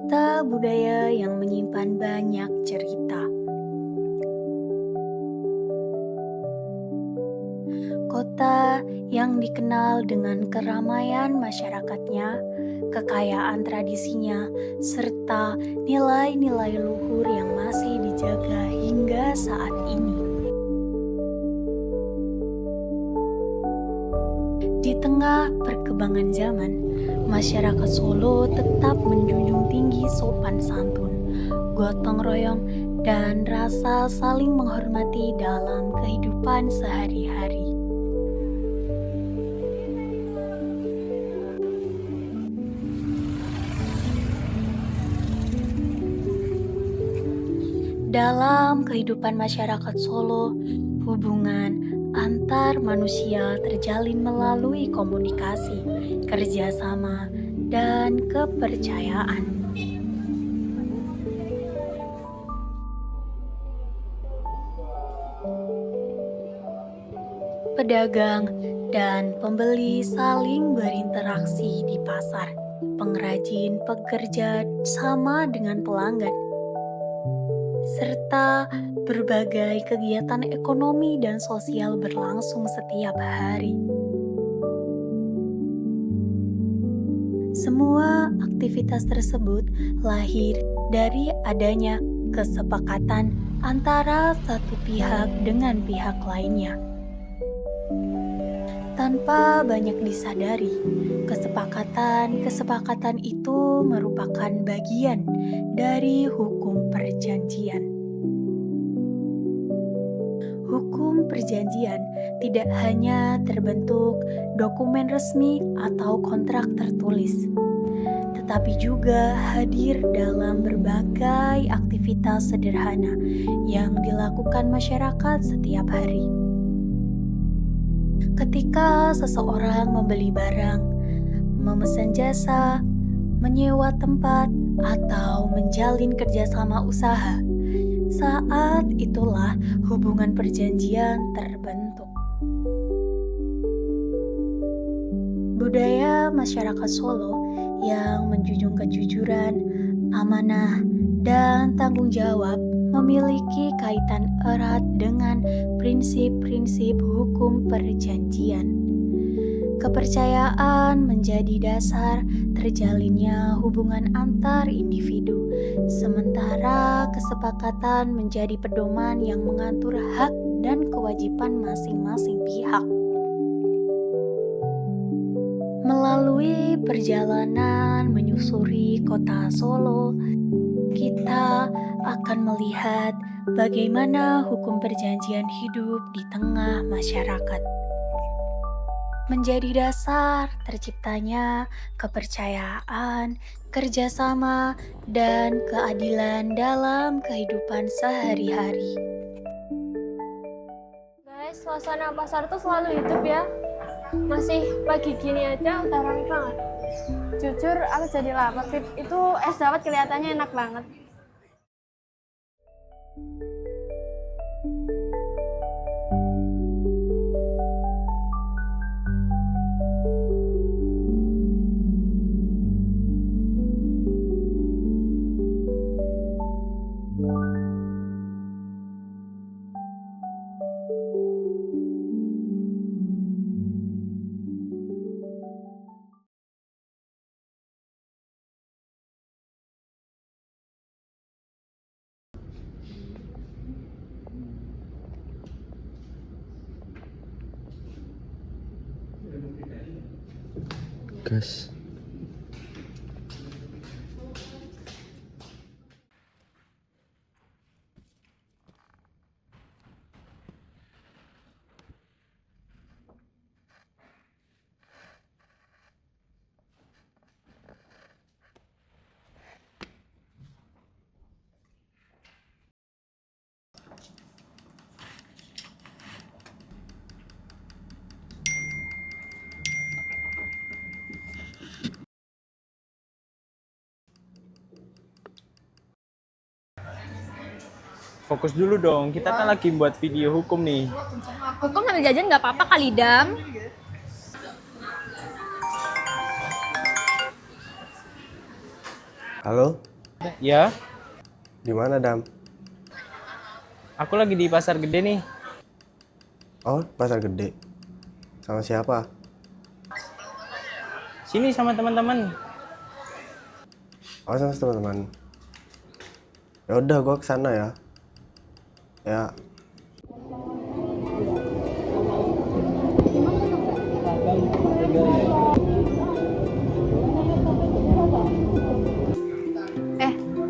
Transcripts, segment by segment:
kota budaya yang menyimpan banyak cerita. Kota yang dikenal dengan keramaian masyarakatnya, kekayaan tradisinya, serta nilai-nilai luhur yang masih dijaga hingga saat ini. Di tengah perkembangan zaman, masyarakat Solo tetap menjunjung tinggi sopan santun, gotong royong, dan rasa saling menghormati dalam kehidupan sehari-hari. Dalam kehidupan masyarakat Solo, hubungan antar manusia terjalin melalui komunikasi, kerjasama, dan kepercayaan. Pedagang dan pembeli saling berinteraksi di pasar. Pengrajin bekerja sama dengan pelanggan, serta berbagai kegiatan ekonomi dan sosial berlangsung setiap hari. Semua aktivitas tersebut lahir dari adanya kesepakatan antara satu pihak dengan pihak lainnya. Tanpa banyak disadari, kesepakatan itu merupakan bagian dari hukum perjanjian. Hukum perjanjian tidak hanya terbentuk dokumen resmi atau kontrak tertulis, tetapi juga hadir dalam berbagai aktivitas sederhana yang dilakukan masyarakat setiap hari. Ketika seseorang membeli barang, memesan jasa, menyewa tempat, atau menjalin kerjasama usaha, saat itulah hubungan perjanjian terbentuk. Budaya masyarakat Solo yang menjunjung kejujuran, amanah, dan tanggung jawab memiliki kaitan erat dengan prinsip-prinsip hukum perjanjian. Kepercayaan menjadi dasar terjalinnya hubungan antar individu, sementara kesepakatan menjadi pedoman yang mengatur hak dan kewajiban masing-masing pihak. Melalui perjalanan menyusuri kota Solo, kita akan melihat bagaimana hukum perjanjian hidup di tengah masyarakat, menjadi dasar terciptanya kepercayaan, kerjasama, dan keadilan dalam kehidupan sehari-hari. Guys, suasana pasar tuh selalu hidup ya. Masih pagi gini aja udah ramai banget. Jujur aku jadi lapar, Fit. Itu es dawet kelihatannya enak banget. Gas. Fokus dulu dong, kita kan lagi buat video hukum nih. Hukum sambil jajan nggak apa-apa kali, Dam. Halo, Ya, Di mana, Dam? aku lagi di pasar gede nih. Oh, pasar gede. Sama siapa? Sini sama teman-teman. Oh, sama teman-teman. Ya udah, gua kesana ya. Ya.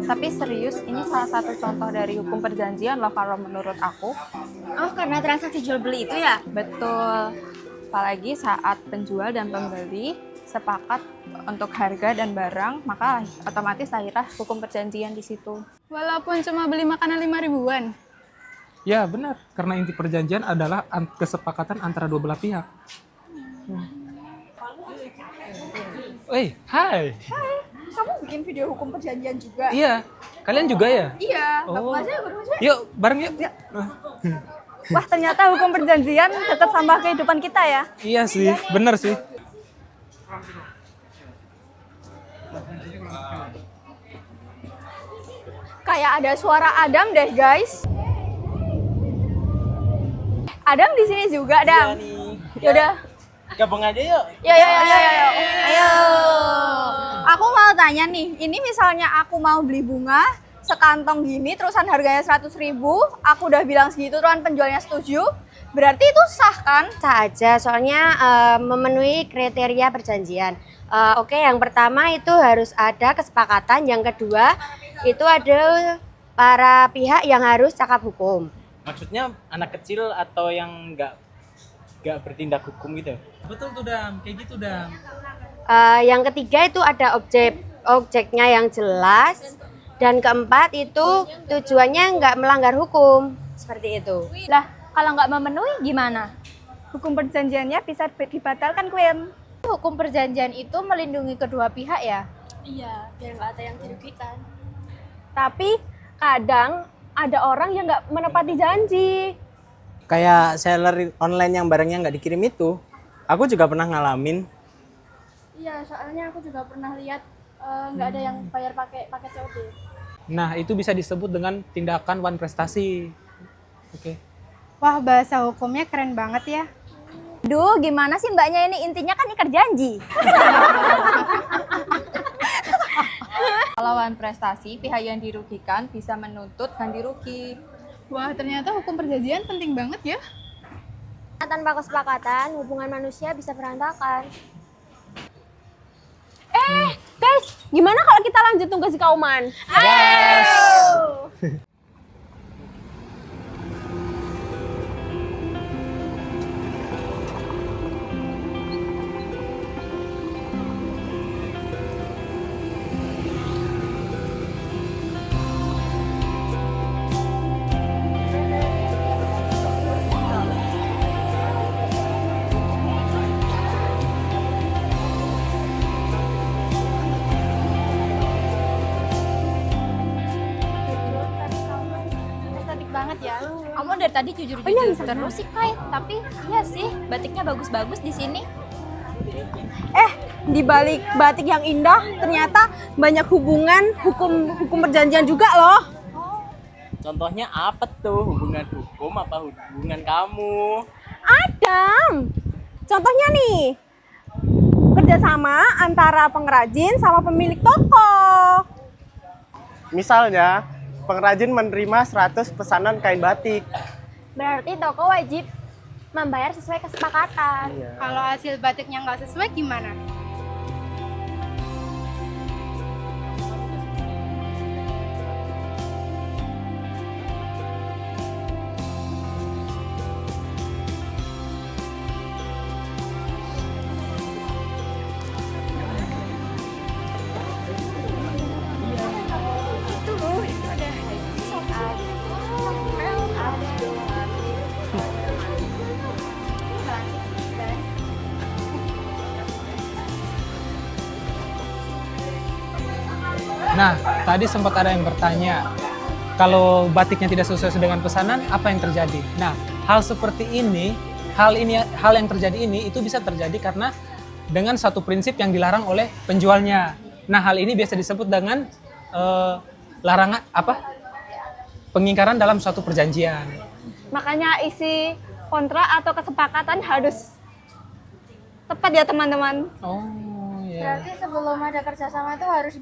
Tapi serius, ini salah satu contoh dari hukum perjanjian loh kalau menurut aku. Oh, karena transaksi jual beli itu ya? Betul. Apalagi saat penjual dan pembeli sepakat untuk harga dan barang, maka otomatis lahirlah hukum perjanjian di situ. Walaupun cuma beli makanan 5 ribuan. Ya benar, karena inti perjanjian adalah kesepakatan antara dua belah pihak. Hai. Kamu bikin video hukum perjanjian juga? Iya, kalian juga ya? Iya, Oh. bagus aja. Yuk, bareng yuk. Wah, ternyata hukum perjanjian dekat sama kehidupan kita ya? Iya sih, bener sih. Kayak ada suara Adam deh, guys. Adam di sini juga, Adam. Yaudah. Gabung aja yuk. Yo. Ayo. Aku mau tanya nih, ini misalnya aku mau beli bunga sekantong gini, terusan harganya 100.000, aku udah bilang segitu, terusan penjualnya setuju, berarti itu sah kan? Sah aja, soalnya memenuhi kriteria perjanjian. Oke, yang pertama itu harus ada kesepakatan, yang kedua itu ada para pihak yang harus cakap hukum. Maksudnya anak kecil atau yang nggak bertindak hukum gitu? Betul tuh Dam, kayak gitu Dam. Yang ketiga itu ada objeknya yang jelas, dan keempat itu tujuannya nggak melanggar hukum, seperti itu. Lah, kalau nggak memenuhi gimana? Hukum perjanjiannya bisa dibatalkan, Queen. Hukum perjanjian itu melindungi kedua pihak ya? Iya, biar nggak ada yang dirugikan. Tapi kadang ada orang yang nggak menepati janji. Kayak seller online yang barangnya nggak dikirim itu, aku juga pernah ngalamin. Iya, soalnya aku juga pernah lihat nggak ada yang bayar pakai COD. Nah, itu bisa disebut dengan tindakan wan prestasi. Oke. Wah, bahasa hukumnya keren banget ya. Duh, gimana sih mbaknya ini? Intinya kan ikat janji. Kalau wan prestasi, pihak yang dirugikan bisa menuntut ganti rugi. Wah, ternyata hukum perjanjian penting banget ya. Tanpa kesepakatan, hubungan manusia bisa berantakan. Guys, gimana kalau kita lanjut tugas di Kauman? Estetik banget ya. Kamu dari tadi jujur-jujur terus sih, Kai. Tapi iya sih, batiknya bagus-bagus di sini. Di balik batik yang indah, ternyata banyak hubungan hukum perjanjian juga loh. Contohnya apa tuh? Hubungan hukum apa hubungan kamu? Adam, contohnya nih, kerjasama antara pengrajin sama pemilik toko. Misalnya, pengrajin menerima 100 pesanan kain batik. Berarti toko wajib membayar sesuai kesepakatan. Kalau hasil batiknya nggak sesuai gimana? Nah, tadi sempat ada yang bertanya, kalau batiknya tidak sesuai dengan pesanan, apa yang terjadi? Nah, hal seperti ini, hal yang terjadi ini itu bisa terjadi karena dengan satu prinsip yang dilarang oleh penjualnya. Nah, hal ini biasa disebut dengan larangan pengingkaran dalam suatu perjanjian. Makanya isi kontrak atau kesepakatan harus tepat ya teman-teman. Oh, ya. Berarti sebelum ada kerjasama itu harus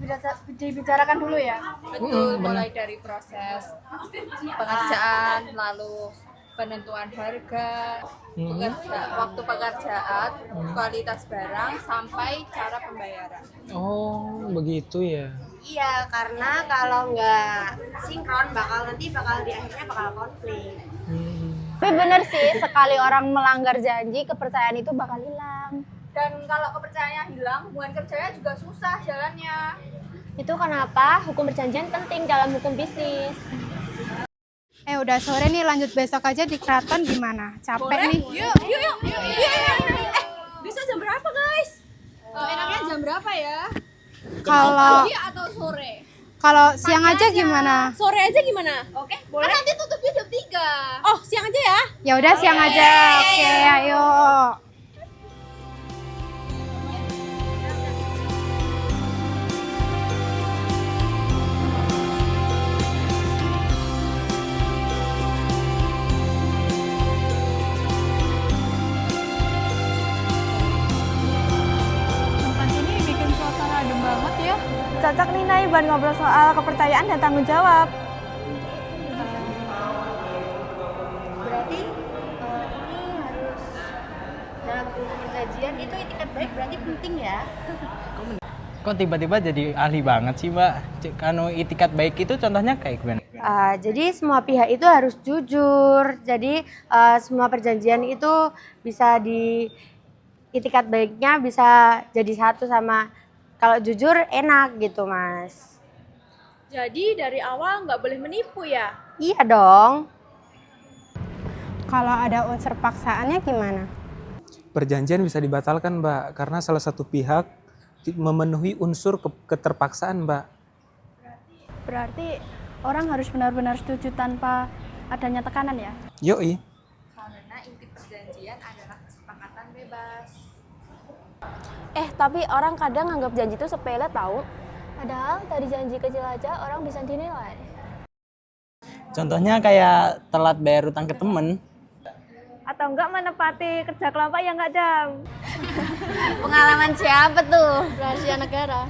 dibicarakan dulu ya? Betul, mulai dari proses pengerjaan, lalu penentuan harga, waktu pekerjaan, kualitas barang, sampai cara pembayaran. Oh, begitu ya. Iya, karena kalau nggak sinkron nanti di akhirnya bakal konflik. Tapi bener sih, sekali orang melanggar janji, kepercayaan itu bakal hilang. Dan kalau kepercayaannya hilang, hubungan kerjanya juga susah jalannya. Itu kenapa hukum perjanjian penting dalam hukum bisnis. Udah sore nih, lanjut besok aja di keraton gimana? Capek nih. Yuk. Bisa jam berapa guys? Enaknya jam berapa ya? Kalau Pagi atau sore? kalau siang aja gimana? Sore aja gimana? Oke, boleh. Kan nanti tutupnya jam 3. Oh, siang aja ya? Ya udah siang aja. Oke, ayo. Tempat ini bikin suasana adem banget ya. Cocok nih Nay buat ngobrol soal kepercayaan dan tanggung jawab. Berarti ini harus dalam hukum perjanjian itu etikat baik berarti penting ya. Kok tiba-tiba jadi ahli banget sih, Mbak? Kalau itikat baik itu contohnya kayak gimana? Jadi semua pihak itu harus jujur. Jadi semua perjanjian itu bisa itikat baiknya bisa jadi satu sama kalau jujur enak gitu, Mas. Jadi dari awal nggak boleh menipu ya? Iya dong. Kalau ada unsur paksaannya gimana? Perjanjian bisa dibatalkan, Mbak, karena salah satu pihak memenuhi unsur keterpaksaan, Mbak. Berarti orang harus benar-benar setuju tanpa adanya tekanan ya? Yoi. Karena inti perjanjian adalah kesepakatan bebas. Tapi orang kadang nganggap janji itu sepele tahu. Padahal dari janji kecil aja orang bisa dinilai. Contohnya kayak telat bayar utang ke temen. Atau enggak menepati kerja kelompok yang nggak dam. Pengalaman siapa tuh? Rahasia negara.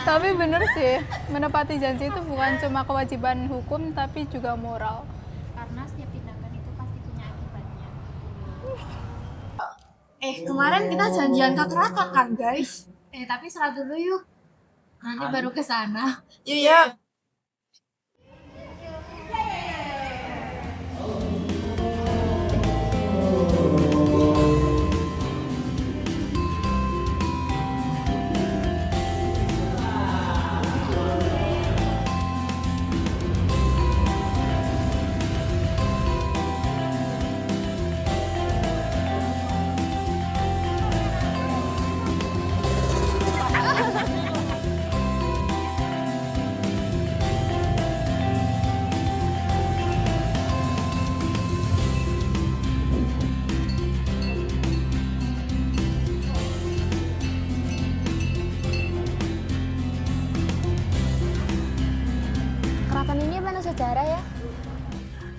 Tapi bener sih, menepati janji itu bukan cuma kewajiban hukum tapi juga moral. Karena setiap tindakan itu pasti punya akibatnya. Kemarin kita janjian ke keraton kan guys? Tapi setelah dulu yuk. Nanti baru ke sana. Iya. Keraton ini penuh sejarah ya.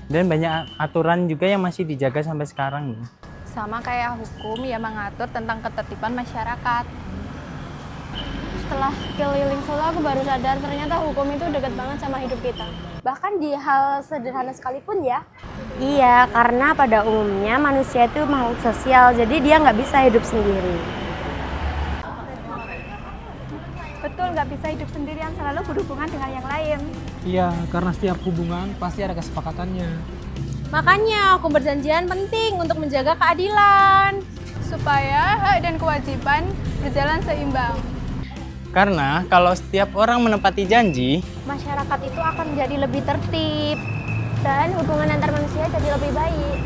Dan banyak aturan juga yang masih dijaga sampai sekarang. Sama kayak hukum yang mengatur tentang ketertiban masyarakat. Setelah keliling Solo aku baru sadar ternyata hukum itu dekat banget sama hidup kita. Bahkan di hal sederhana sekalipun ya. Iya, karena pada umumnya manusia itu makhluk sosial, jadi dia nggak bisa hidup sendiri. Betul, nggak bisa hidup sendirian, selalu berhubungan dengan yang lain. Iya, karena setiap hubungan pasti ada kesepakatannya. Makanya hukum perjanjian penting untuk menjaga keadilan. Supaya hak dan kewajiban berjalan seimbang. Karena kalau setiap orang menepati janji, Masyarakat itu akan menjadi lebih tertib dan hubungan antar manusia jadi lebih baik.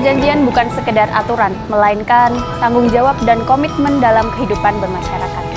perjanjian bukan sekedar aturan, melainkan tanggung jawab dan komitmen dalam kehidupan bermasyarakat.